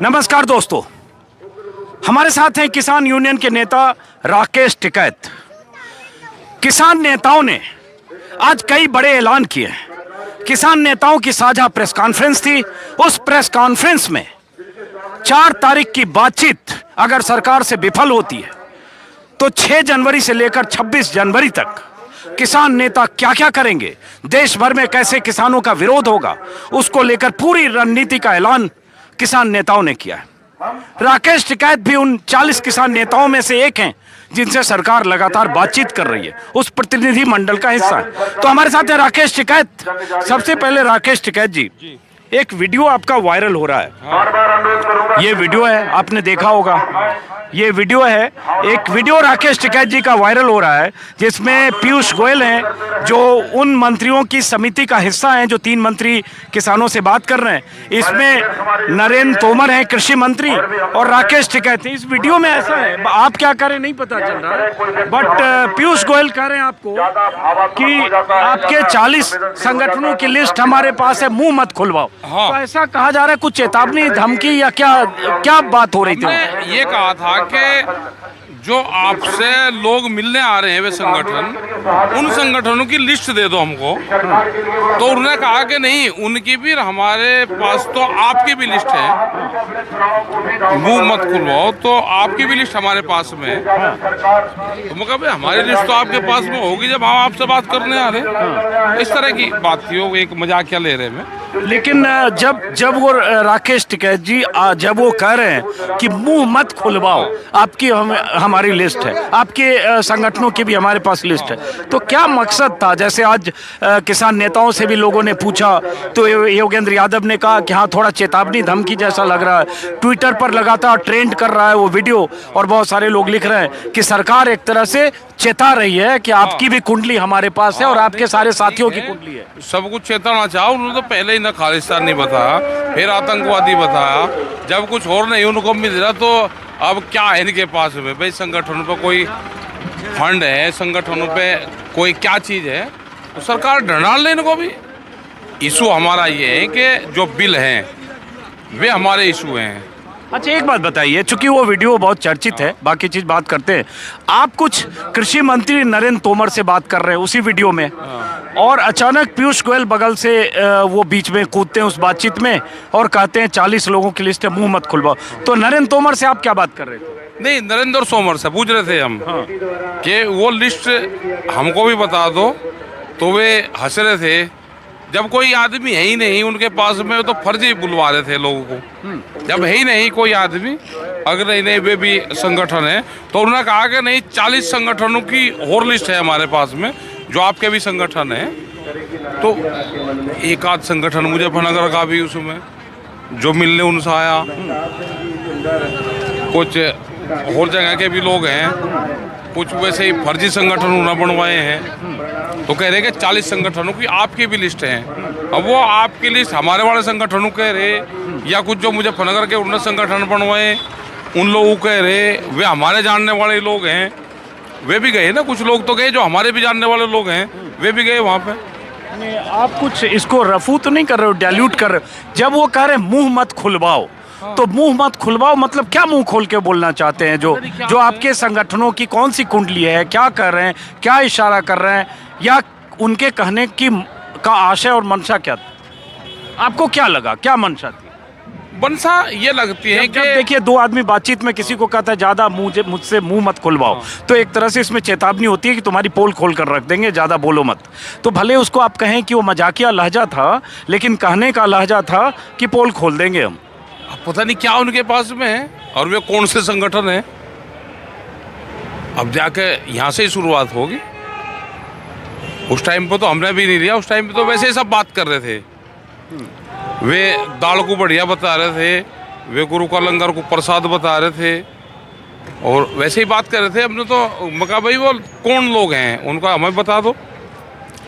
नमस्कार दोस्तों, हमारे साथ हैं किसान यूनियन के नेता राकेश टिकैत। किसान नेताओं ने आज कई बड़े ऐलान किए हैं। किसान नेताओं की साझा प्रेस कॉन्फ्रेंस थी। उस प्रेस कॉन्फ्रेंस में 4 तारीख की बातचीत अगर सरकार से विफल होती है तो 6 जनवरी से लेकर 26 जनवरी तक किसान नेता क्या क्या करेंगे, देश भर में कैसे किसानों का विरोध होगा, उसको लेकर पूरी रणनीति का ऐलान किसान नेताओं ने किया है। राकेश टिकैत भी उन 40 किसान नेताओं में से एक हैं जिनसे सरकार लगातार बातचीत कर रही है, उस प्रतिनिधि मंडल का हिस्सा है। तो हमारे साथ है राकेश टिकैत। सबसे पहले राकेश टिकैत जी, एक वीडियो आपका वायरल हो रहा है। ये वीडियो है, आपने देखा होगा। ये वीडियो है, एक वीडियो राकेश टिकैत जी का वायरल हो रहा है जिसमें पीयूष गोयल हैं जो उन मंत्रियों की समिति का हिस्सा हैं जो 3 मंत्री किसानों से बात कर रहे हैं। इसमें नरेंद्र तोमर हैं कृषि मंत्री और राकेश टिकैत हैं। इस वीडियो में ऐसा है, आप क्या करें नहीं पता चल रहा है, बट पीयूष गोयल कह रहे हैं आपको कि आपके 40 संगठनों की लिस्ट हमारे पास है, मुंह मत खुलवाओ। तो ऐसा कहा जा रहा है, कुछ चेतावनी, धमकी या क्या बात हो रही थी? ये कहा था कि जो आपसे लोग मिलने आ रहे हैं वे संगठन, उन संगठनों की लिस्ट दे दो हमको। तो उन्होंने कहा कि नहीं, उनकी भी हमारे पास तो आपकी भी लिस्ट है, मुंह मत खुलवाओ, तो आपकी भी लिस्ट हमारे पास में है। तो मैं कहा हमारी लिस्ट तो आपके पास में होगी जब हम आपसे बात करने आ रहे। इस तरह की बात थी, वो एक मजाकिया ले रहे में। लेकिन जब वो राकेश टिकैत जी जब वो कह रहे हैं कि मुंह मत खुलवाओ, आपकी हमारी लिस्ट है, आपके संगठनों की भी हमारे पास लिस्ट है, तो क्या मकसद था? जैसे आज किसान नेताओं से भी लोगों ने पूछा तो योगेंद्र यादव ने कहा कि हाँ, थोड़ा चेतावनी धमकी जैसा लग रहा है। ट्विटर पर लगातार ट्रेंड कर रहा है वो वीडियो और बहुत सारे लोग लिख रहे हैं कि सरकार एक तरह से चेता रही है कि आपकी भी कुंडली हमारे पास है और आपके सारे साथियों की कुंडली है। सब कुछ चेताना चाहो, उन्होंने तो पहले ही ना खालिस्तानी बताया, फिर आतंकवादी बताया, जब कुछ और नहीं उनको मिल रहा तो अब क्या है इनके पास में? भाई संगठनों पे कोई फंड है, संगठनों पे कोई क्या चीज़ है, तो सरकार डाल ले इनको भी। इशू हमारा ये है कि जो बिल हैं वे हमारे इशू हैं। अच्छा, एक बात बताइए, चूंकि वो वीडियो बहुत चर्चित है, बाकी चीज बात करते हैं। आप कुछ कृषि मंत्री नरेंद्र तोमर से बात कर रहे हैं उसी वीडियो में, और अचानक पीयूष गोयल बगल से वो बीच में कूदते हैं उस बातचीत में और कहते हैं 40 लोगों की लिस्ट है, मुंह मत खुलवाओ। तो नरेंद्र तोमर से आप क्या बात कर रहे थे? नहीं, नरेंद्र तोमर से पूछ रहे थे हम कि वो लिस्ट हमको भी बता दो। तो वे हंस रहे थे, जब कोई आदमी है ही नहीं उनके पास में तो फर्जी बुलवा रहे थे लोगों को। जब है ही नहीं कोई आदमी, अगर नहीं वे भी संगठन है, तो उन्होंने कहा कि नहीं, 40 संगठनों की और लिस्ट है हमारे पास में जो आपके भी संगठन है। तो एक आध संगठन मुजफ्फरनगर का भी उसमें जो मिलने उनसे आया, कुछ और जगह के भी लोग हैं, कुछ वैसे ही फर्जी संगठन उन्होंने बनवाए हैं। तो कह रहे कि 40 संगठनों की आपकी भी लिस्ट है। अब वो आपकी लिस्ट हमारे वाले संगठनों कह रहे, या कुछ जो मुजफ्फरनगर के उन्नत संगठन बनवाए उन लोगों कह रहे, वे हमारे जानने वाले लोग हैं, वे भी गए ना। कुछ लोग तो गए जो हमारे भी जानने वाले लोग हैं, वे भी गए वहाँ पे। आप कुछ इसको रफू तो नहीं कर रहे हो, डाइल्यूट कर रहे हो? जब वो कह रहे मुंह मत खुलवाओ, तो मुंह मत खुलवाओ मतलब क्या मुंह खोल के बोलना चाहते हैं? जो आपके संगठनों की कौन सी कुंडली है, क्या कर रहे हैं, क्या इशारा कर रहे हैं, या उनके कहने की का आशय और मंशा क्या था? आपको क्या लगा, क्या मंशा थी? मंशा ये लगती है कि देखिए, 2 आदमी बातचीत में किसी को कहता है ज्यादा मुझसे मुंह मत खुलवाओ, तो एक तरह से इसमें चेतावनी होती है कि तुम्हारी पोल खोल कर रख देंगे, ज्यादा बोलो मत। तो भले उसको आप कहें कि वो मजाकिया लहजा था, लेकिन कहने का लहजा था कि पोल खोल देंगे हम। पता नहीं क्या उनके पास में है और वे कौन से संगठन है। अब जाके यहाँ से ही शुरुआत होगी। उस टाइम पे तो हमने भी नहीं लिया, उस टाइम पे तो वैसे ही सब बात कर रहे थे। वे दाल को बढ़िया बता रहे थे, वे गुरु का लंगर को प्रसाद बता रहे थे और वैसे ही बात कर रहे थे। हमने तो मका भाई वो कौन लोग हैं उनका हमें बता दो।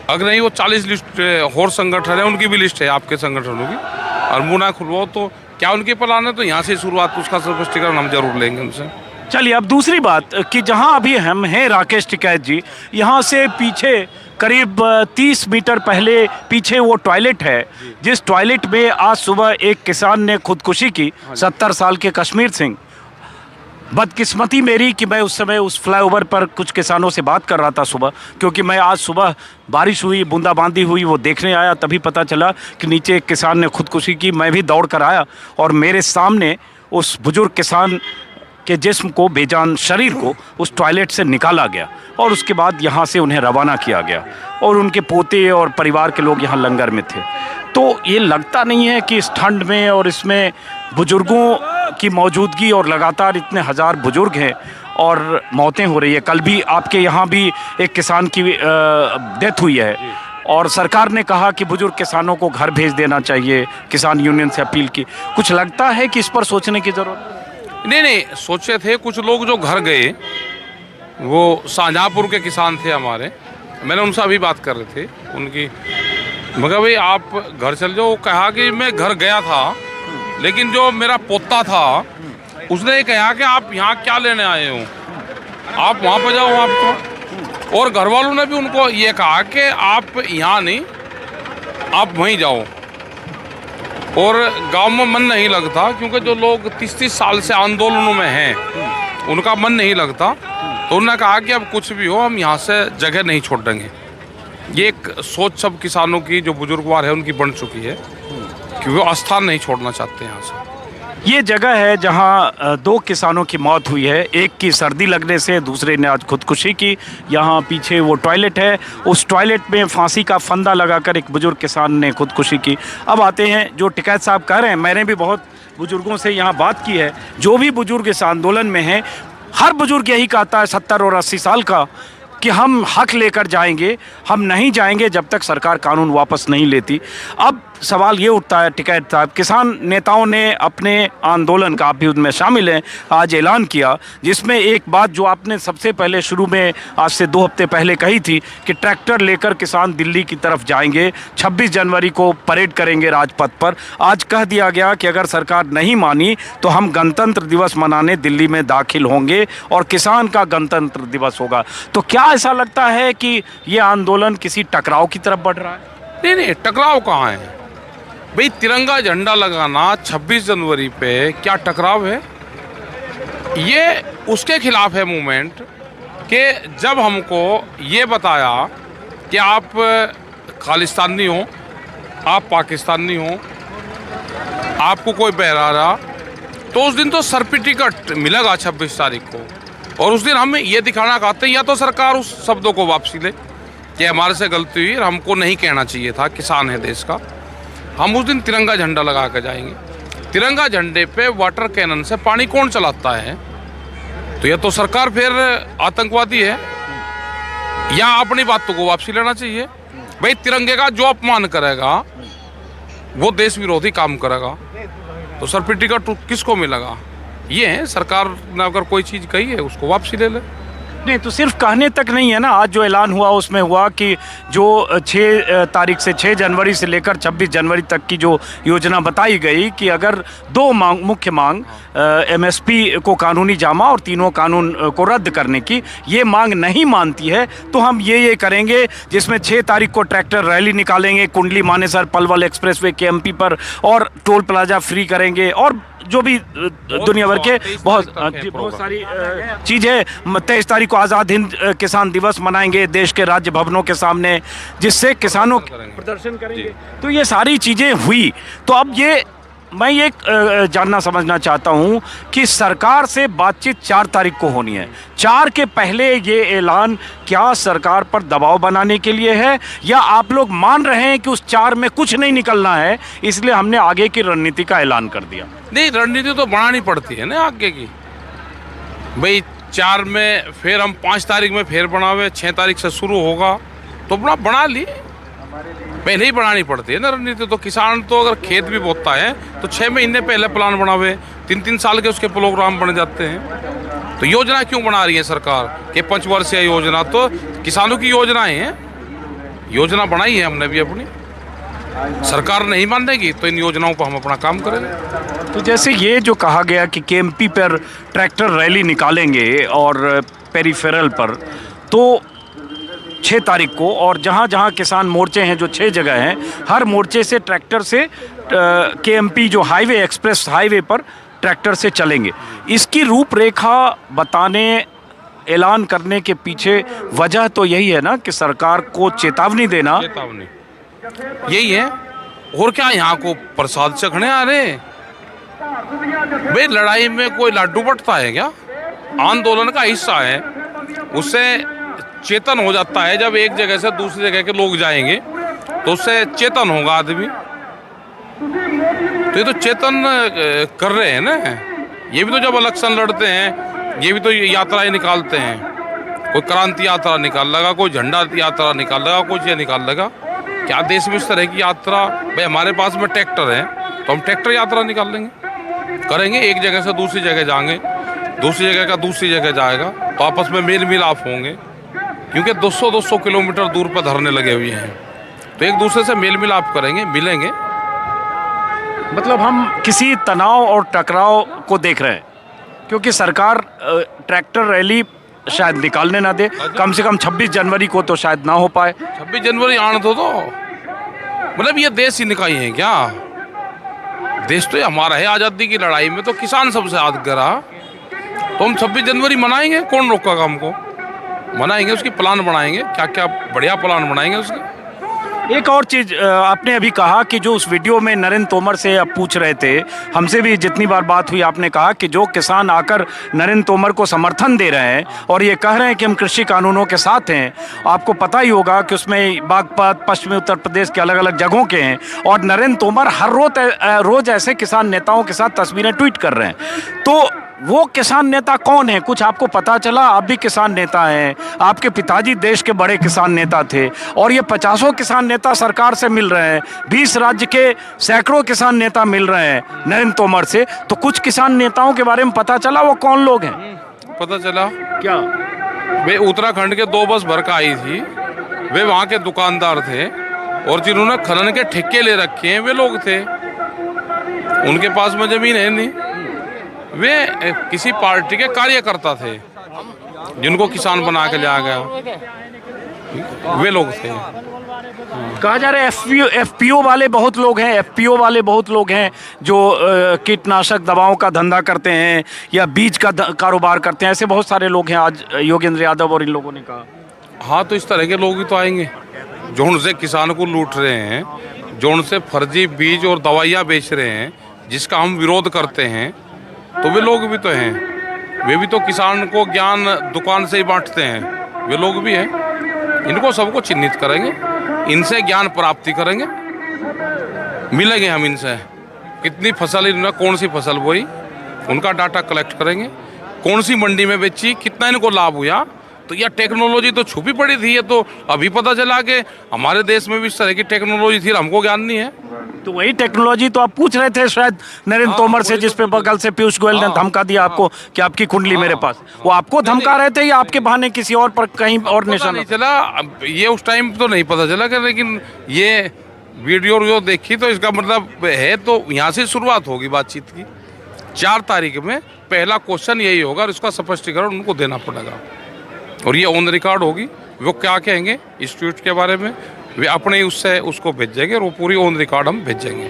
अगर नहीं, वो 40 लिस्ट और संगठन है, उनकी भी लिस्ट है आपके संगठनों की, और मुँह ना खुलवाओ तो क्या उनके प्लान है? तो यहाँ से शुरुआत, उसका स्पष्टीकरण हम जरूर लेंगे उनसे। चलिए, अब दूसरी बात कि जहां अभी हम हैं राकेश टिकैत जी, यहाँ से पीछे करीब 30 मीटर पहले पीछे वो टॉयलेट है, जिस टॉयलेट में आज सुबह एक किसान ने खुदकुशी की, 70 साल के कश्मीर सिंह। बदकिस्मती मेरी कि मैं उस समय उस फ्लाईओवर पर कुछ किसानों से बात कर रहा था सुबह, क्योंकि मैं आज सुबह बारिश हुई, बूंदाबांदी हुई, वो देखने आया, तभी पता चला कि नीचे एक किसान ने खुदकुशी की। मैं भी दौड़ कर आया और मेरे सामने उस बुजुर्ग किसान के जिस्म को, बेजान शरीर को उस टॉयलेट से निकाला गया और उसके बाद यहाँ से उन्हें रवाना किया गया और उनके पोते और परिवार के लोग यहाँ लंगर में थे। तो ये लगता नहीं है कि इस ठंड में और इसमें बुजुर्गों की मौजूदगी, और लगातार इतने हज़ार बुजुर्ग हैं और मौतें हो रही है। कल भी आपके यहाँ भी एक किसान की डेथ हुई है और सरकार ने कहा कि बुजुर्ग किसानों को घर भेज देना चाहिए, किसान यूनियन से अपील की। कुछ लगता है कि इस पर सोचने की ज़रूरत? नहीं, सोचे थे कुछ लोग जो घर गए, वो शाहजहाँपुर के किसान थे हमारे, मैंने उनसे अभी बात कर रहे थे उनकी, मगर भाई आप घर चल जाओ। कहा कि मैं घर गया था, लेकिन जो मेरा पोता था उसने ये कहा कि आप यहाँ क्या लेने आए हो, आप वहाँ पर जाओ आप तो। और घर वालों ने भी उनको ये कहा कि आप यहाँ नहीं, आप वहीं जाओ। और गांव में मन नहीं लगता, क्योंकि जो लोग 30-30 साल से आंदोलनों में हैं उनका मन नहीं लगता। तो उन्होंने कहा कि अब कुछ भी हो, हम यहाँ से जगह नहीं छोड़ देंगे। ये एक सोच सब किसानों की, जो बुजुर्गवार है, उनकी बन चुकी है कि वो स्थान नहीं छोड़ना चाहते यहाँ से। ये जगह है जहाँ 2 किसानों की मौत हुई है, एक की सर्दी लगने से, दूसरे ने आज खुदकुशी की। यहाँ पीछे वो टॉयलेट है, उस टॉयलेट में फांसी का फंदा लगाकर एक बुजुर्ग किसान ने खुदकुशी की। अब आते हैं जो टिकैत साहब कह रहे हैं, मैंने भी बहुत बुजुर्गों से यहाँ बात की है, जो भी बुजुर्ग इस आंदोलन में हैं, हर बुजुर्ग यही कहता है 70 और 80 साल का कि हम हक लेकर जाएंगे, हम नहीं जाएंगे जब तक सरकार कानून वापस नहीं लेती। अब सवाल ये उठता है टिकैत साहब, किसान नेताओं ने अपने आंदोलन का, आप भी उनमें शामिल हैं, आज ऐलान किया, जिसमें एक बात जो आपने सबसे पहले शुरू में आज से 2 हफ्ते पहले कही थी कि ट्रैक्टर लेकर किसान दिल्ली की तरफ जाएंगे, 26 जनवरी को परेड करेंगे राजपथ पर। आज कह दिया गया कि अगर सरकार नहीं मानी तो हम गणतंत्र दिवस मनाने दिल्ली में दाखिल होंगे और किसान का गणतंत्र दिवस होगा। तो क्या ऐसा लगता है कि ये आंदोलन किसी टकराव की तरफ बढ़ रहा है? नहीं, टकराव कहाँ है भाई? तिरंगा झंडा लगाना 26 जनवरी पे क्या टकराव है? ये उसके खिलाफ है मूवमेंट कि जब हमको ये बताया कि आप खालिस्तानी हो, आप पाकिस्तानी हो, आपको कोई बहरा रहा, तो उस दिन तो सर पे टिकट मिलेगा 26 तारीख को। और उस दिन हम ये दिखाना चाहते हैं, या तो सरकार उस शब्दों को वापसी ले कि हमारे से गलती हुई और हमको नहीं कहना चाहिए था, किसान है देश का। हम उस दिन तिरंगा झंडा लगा कर जाएंगे। तिरंगा झंडे पे वाटर कैनन से पानी कौन चलाता है? तो या तो सरकार फिर आतंकवादी है, या अपनी बातों को वापसी लेना चाहिए। भाई तिरंगे का जो अपमान करेगा वो देश विरोधी काम करेगा, तो सर पे टिकट किसको मिलेगा? ये है, सरकार ने अगर कोई चीज़ कही है उसको वापसी ले ले। नहीं तो सिर्फ कहने तक नहीं है ना, आज जो ऐलान हुआ उसमें हुआ कि जो 6 तारीख से 6 जनवरी से लेकर 26 जनवरी तक की जो योजना बताई गई कि अगर 2 मुख्य मांग MSP को कानूनी जामा और तीनों कानून को रद्द करने की, ये मांग नहीं मानती है तो हम ये करेंगे, जिसमें 6 तारीख को ट्रैक्टर रैली निकालेंगे कुंडली मानेसर पलवल एक्सप्रेसवे के MP पर, और टोल प्लाजा फ्री करेंगे, और जो भी दुनिया भर के बहुत सारी चीज़ें। 23 तारीख को आज़ाद हिंद किसान दिवस मनाएंगे देश के राज्य भवनों के सामने, जिससे किसानों प्रदर्शन करेंगे। तो ये सारी चीज़ें हुई। तो अब ये मैं ये जानना समझना चाहता हूँ कि सरकार से बातचीत 4 तारीख को होनी है। 4 के पहले ये ऐलान क्या सरकार पर दबाव बनाने के लिए है, या आप लोग मान रहे हैं कि उस 4 में कुछ नहीं निकलना है, इसलिए हमने आगे की रणनीति का ऐलान कर दिया? नहीं, रणनीति तो बनानी पड़ती है ना आगे की। भाई 4 में फिर हम 5 तारीख में फिर बनावे, 6 तारीख से शुरू होगा, तो अपना बना ली, पहले ही बनानी पड़ती है ना रणनीति। तो किसान तो अगर खेत भी बोता है तो 6 महीने पहले प्लान बनावे, 3-3 साल के उसके प्रोग्राम बन जाते हैं। तो योजना क्यों बना रही है सरकार कि 5 वर्षीय योजना? तो किसानों की योजनाएं हैं, योजना बनाई है हमने भी अपनी। सरकार नहीं मानेगी तो इन योजनाओं पर हम अपना काम करेंगे। तो जैसे ये जो कहा गया कि KMP पर ट्रैक्टर रैली निकालेंगे और पेरिफेरल पर, तो 6 तारीख को, और जहाँ जहाँ किसान मोर्चे हैं जो 6 जगह हैं, हर मोर्चे से ट्रैक्टर से KMP जो हाईवे एक्सप्रेस हाईवे पर ट्रैक्टर से चलेंगे। इसकी रूपरेखा बताने, ऐलान करने के पीछे वजह तो यही है ना कि सरकार को चेतावनी देना। चेतावनी यही है, और क्या यहाँ को प्रसाद चखने आ रहे? भाई लड़ाई में कोई लड्डू बंटता है क्या? आंदोलन का हिस्सा है, उससे चेतन हो जाता है। जब एक जगह से दूसरी जगह के लोग जाएंगे तो उससे चेतन होगा आदमी। तो ये तो चेतन कर रहे हैं ना। ये भी तो जब इलेक्शन लड़ते हैं, ये भी तो यात्राएं निकालते हैं। कोई क्रांति यात्रा निकाल लगा, कोई झंडा यात्रा निकाल लगा, कुछ ये निकाल लगा। क्या देश में इस तरह की यात्रा? भाई हमारे पास में ट्रैक्टर है तो हम ट्रैक्टर यात्रा निकाल लेंगे, करेंगे। एक जगह से दूसरी जगह जाएंगे, दूसरी जगह का दूसरी जगह जाएगा, तो आपस में मेल मिलाप होंगे। क्योंकि 200-200 किलोमीटर दूर पर धरने लगे हुए हैं, तो एक दूसरे से मेल मिलाप करेंगे, मिलेंगे। मतलब हम किसी तनाव और टकराव को देख रहे हैं, क्योंकि सरकार ट्रैक्टर रैली शायद निकालने ना दे। कम से कम 26 जनवरी को तो शायद ना हो पाए। 26 जनवरी आने तो मतलब ये देश ही निकाय है क्या? देश तो ये हमारा है। आज़ादी की लड़ाई में तो किसान सबसे आगे रहा, तो हम 26 जनवरी मनाएंगे। कौन रोकेगा हमको? मनाएंगे, उसकी प्लान बनाएंगे, क्या क्या बढ़िया प्लान बनाएंगे उसके। एक और चीज़ आपने अभी कहा कि जो उस वीडियो में नरेंद्र तोमर से आप पूछ रहे थे, हमसे भी जितनी बार बात हुई आपने कहा कि जो किसान आकर नरेंद्र तोमर को समर्थन दे रहे हैं और ये कह रहे हैं कि हम कृषि कानूनों के साथ हैं। आपको पता ही होगा कि उसमें बागपत, पश्चिमी उत्तर प्रदेश के अलग अलग जगहों के हैं, और नरेंद्र तोमर हर रोज ऐसे किसान नेताओं के साथ तस्वीरें ट्वीट कर रहे हैं। तो वो किसान नेता कौन है? कुछ आपको पता चला? आप भी किसान नेता हैं, आपके पिताजी देश के बड़े किसान नेता थे, और ये 50 किसान नेता सरकार से मिल रहे हैं, 20 राज्य के सैकड़ों किसान नेता मिल रहे हैं नरेंद्र तोमर से। तो कुछ किसान नेताओं के बारे में पता चला, वो कौन लोग हैं? पता चला क्या? वे उत्तराखंड के 2 बस भर का आई थी, वे वहाँ के दुकानदार थे, और जिन्होंने खनन के ठेके ले रखे हैं वे लोग थे। उनके पास में जमीन है नहीं, वे किसी पार्टी के कार्यकर्ता थे जिनको किसान बना के लाया गया, वे लोग थे। कहा जा रहा है FPO वाले बहुत लोग हैं, FPO वाले बहुत लोग हैं जो कीटनाशक दवाओं का धंधा करते हैं या बीज का कारोबार करते हैं। ऐसे बहुत सारे लोग हैं, आज योगेंद्र यादव और इन लोगों ने कहा। हाँ, तो इस तरह के लोग ही तो आएंगे जो उनसे किसान को लूट रहे हैं, जो उनसे फर्जी बीज और दवाइयाँ बेच रहे हैं, जिसका हम विरोध करते हैं। तो वे लोग भी तो हैं, वे भी तो किसान को ज्ञान दुकान से ही बांटते हैं, वे लोग भी हैं। इनको सबको चिन्हित करेंगे, इनसे ज्ञान प्राप्ति करेंगे, मिलेंगे हम इनसे। कितनी फसल इन्होंने, कौन सी फसल बोई, उनका डाटा कलेक्ट करेंगे, कौन सी मंडी में बेची, कितना इनको लाभ हुआ। तो यह टेक्नोलॉजी तो छुपी पड़ी थी, ये तो अभी पता चला कि हमारे देश में भी इस तरह की टेक्नोलॉजी थी, हमको ज्ञान नहीं है। तो वही टेक्नोलॉजी तो आप पूछ रहे थे शायद नरेंद्र तोमर से, जिस पे बगल से पीयूष गोयल ने धमका दिया आपको कि आपकी कुंडली मेरे पास। वो आपको धमका रहे थे या आपके बहाने किसी और पर कहीं और निशाना नहीं चला? ये उस टाइम तो नहीं पता चला, लेकिन ये वीडियो देखी तो इसका मतलब है, तो यहाँ से शुरुआत होगी बातचीत की। 4 तारीख में पहला क्वेश्चन यही होगा और इसका स्पष्टीकरण उनको देना पड़ेगा, और ये ऑन रिकॉर्ड होगी। वो क्या कहेंगे इस ट्वीट के बारे में, वे अपने उससे उसको भेजेंगे, और वो पूरी ऑन रिकॉर्ड हम भेजेंगे।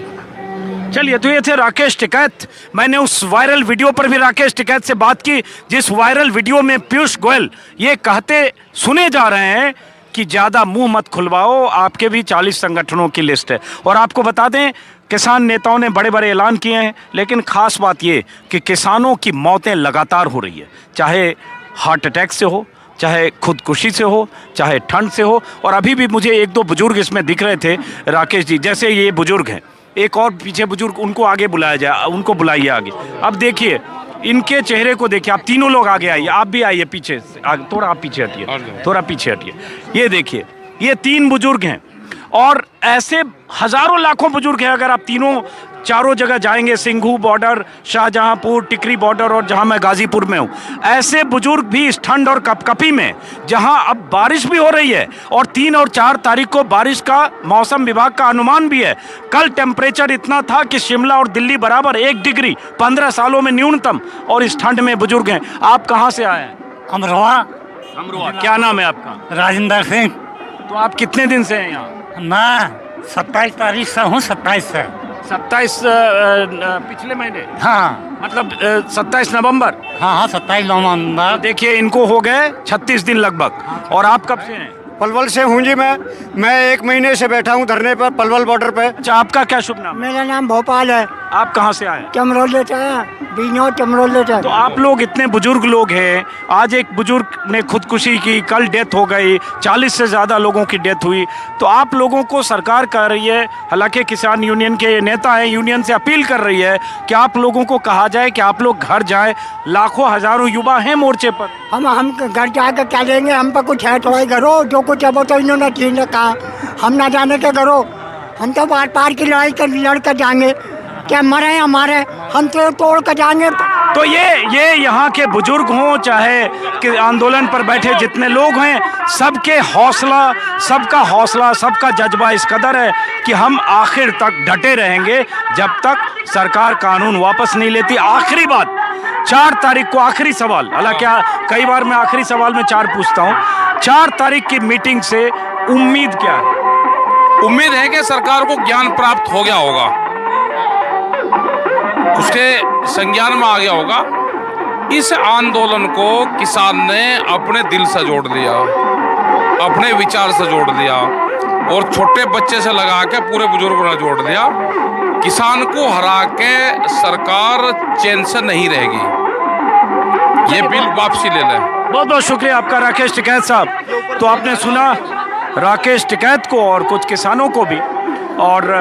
चलिए, तो ये थे राकेश टिकैत। मैंने उस वायरल वीडियो पर भी राकेश टिकैत से बात की, जिस वायरल वीडियो में पीयूष गोयल ये कहते सुने जा रहे हैं कि ज़्यादा मुंह मत खुलवाओ, आपके भी 40 संगठनों की लिस्ट है। और आपको बता दें, किसान नेताओं ने बड़े बड़े ऐलान किए हैं, लेकिन खास बात ये कि किसानों की मौतें लगातार हो रही है, चाहे हार्ट अटैक से हो, चाहे खुदकुशी से हो, चाहे ठंड से हो। और अभी भी मुझे 1-2 बुजुर्ग इसमें दिख रहे थे राकेश जी, जैसे ये बुजुर्ग हैं, एक और पीछे बुजुर्ग, उनको आगे बुलाया जाए, उनको बुलाइए आगे। अब देखिए इनके चेहरे को देखिए, आप तीनों लोग आगे आइए, आप भी आइए पीछे से, थोड़ा आप पीछे हटिए, थोड़ा पीछे हटिए। ये देखिए, ये 3 बुजुर्ग हैं, और ऐसे हजारों लाखों बुजुर्ग हैं। अगर आप तीनों चारों जगह जाएंगे, सिंघू बॉर्डर, शाहजहांपुर, टिकरी बॉर्डर, और जहां मैं गाजीपुर में हूं, ऐसे बुजुर्ग भी इस ठंड और कपकपी में, जहां अब बारिश भी हो रही है और 3 और 4 तारीख को बारिश का मौसम विभाग का अनुमान भी है। कल टेम्परेचर इतना था कि शिमला और दिल्ली बराबर 1 डिग्री 15 सालों में न्यूनतम, और इस ठंड में बुजुर्ग हैं। आप कहाँ से आए हैं? अमरोहा। क्या नाम है आपका? राजेंद्र सिंह। तो आप कितने दिन से हैं यहाँ? मैं 27 तारीख से हूँ, 27 से। 27 पिछले महीने, हाँ 27 नवंबर। हाँ 27 नवंबर। देखिए इनको हो गए 36 दिन लगभग। और आप कब से हैं? पलवल से हूँ जी। मैं 1 महीने से बैठा हूँ धरने पर, पलवल बॉर्डर पे। अच्छा, आपका क्या शुभ नाम? मेरा नाम भोपाल है। आप कहाँ से आए? चमरोले से, बीनो चमरोले से। तो आप लोग इतने बुजुर्ग लोग हैं, आज एक बुजुर्ग ने खुदकुशी की, कल डेथ हो गई, 40 से ज़्यादा लोगों की डेथ हुई। तो आप लोगों को सरकार कह रही है, हालांकि किसान यूनियन के नेता हैं, यूनियन से अपील कर रही है कि आप लोगों को कहा जाए कि आप लोग घर जाएं। लाखों हजारों युवा हैं मोर्चे पर। हम घर जाकर क्या लेंगे? हम पर कुछ है थोड़ा करो, जो कुछ है वो तो इन्होंने छीन रखा। हम ना जाने के करो, हम तो बार पार की लड़ाई कर लड़ कर जाएंगे। क्या मरे हमारे, हम तो तोड़ कर जाएंगे। तो ये यहाँ के बुजुर्ग हों, चाहे कि आंदोलन पर बैठे जितने लोग हैं, सबका हौसला, सबका जज्बा इस कदर है कि हम आखिर तक डटे रहेंगे जब तक सरकार कानून वापस नहीं लेती। आखिरी बात, 4 तारीख को आखिरी सवाल, हालांकि कई बार मैं आखिरी सवाल में 4 पूछता हूँ। 4 तारीख की मीटिंग से उम्मीद क्या है? उम्मीद है कि सरकार को ज्ञान प्राप्त हो गया होगा, उसके संज्ञान में आ गया होगा। इस आंदोलन को किसान ने अपने दिल से जोड़ लिया, अपने विचार से जोड़ लिया, और छोटे बच्चे से लगा के पूरे बुजुर्गों ने जोड़ लिया। किसान को हरा के सरकार चैन से नहीं रहेगी। ये बिल वापसी ले लें। बहुत बहुत शुक्रिया आपका राकेश टिकैत साहब। तो आपने सुना राकेश टिकैत को और कुछ किसानों को भी। और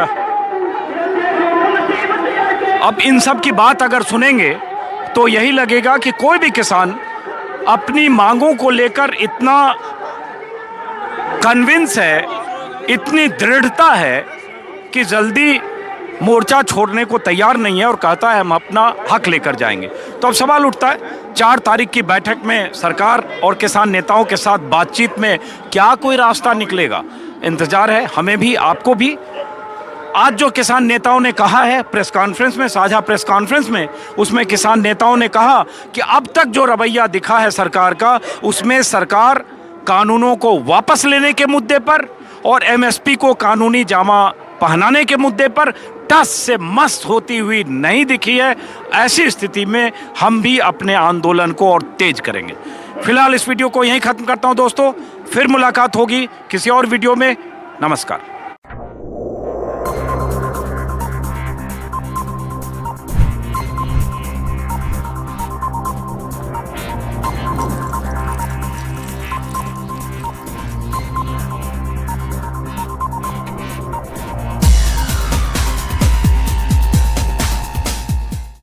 अब इन सब की बात अगर सुनेंगे तो यही लगेगा कि कोई भी किसान अपनी मांगों को लेकर इतना कन्विंस है, इतनी दृढ़ता है कि जल्दी मोर्चा छोड़ने को तैयार नहीं है और कहता है हम अपना हक लेकर जाएंगे। तो अब सवाल उठता है, 4 तारीख की बैठक में सरकार और किसान नेताओं के साथ बातचीत में क्या कोई रास्ता निकलेगा? इंतजार है हमें भी, आपको भी। आज जो किसान नेताओं ने कहा है प्रेस कॉन्फ्रेंस में, साझा प्रेस कॉन्फ्रेंस में, उसमें किसान नेताओं ने कहा कि अब तक जो रवैया दिखा है सरकार का, उसमें सरकार कानूनों को वापस लेने के मुद्दे पर और एमएसपी को कानूनी जामा पहनाने के मुद्दे पर टस से मस्त होती हुई नहीं दिखी है। ऐसी स्थिति में हम भी अपने आंदोलन को और तेज करेंगे। फिलहाल इस वीडियो को यहीं ख़त्म करता हूं दोस्तों, फिर मुलाकात होगी किसी और वीडियो में। नमस्कार।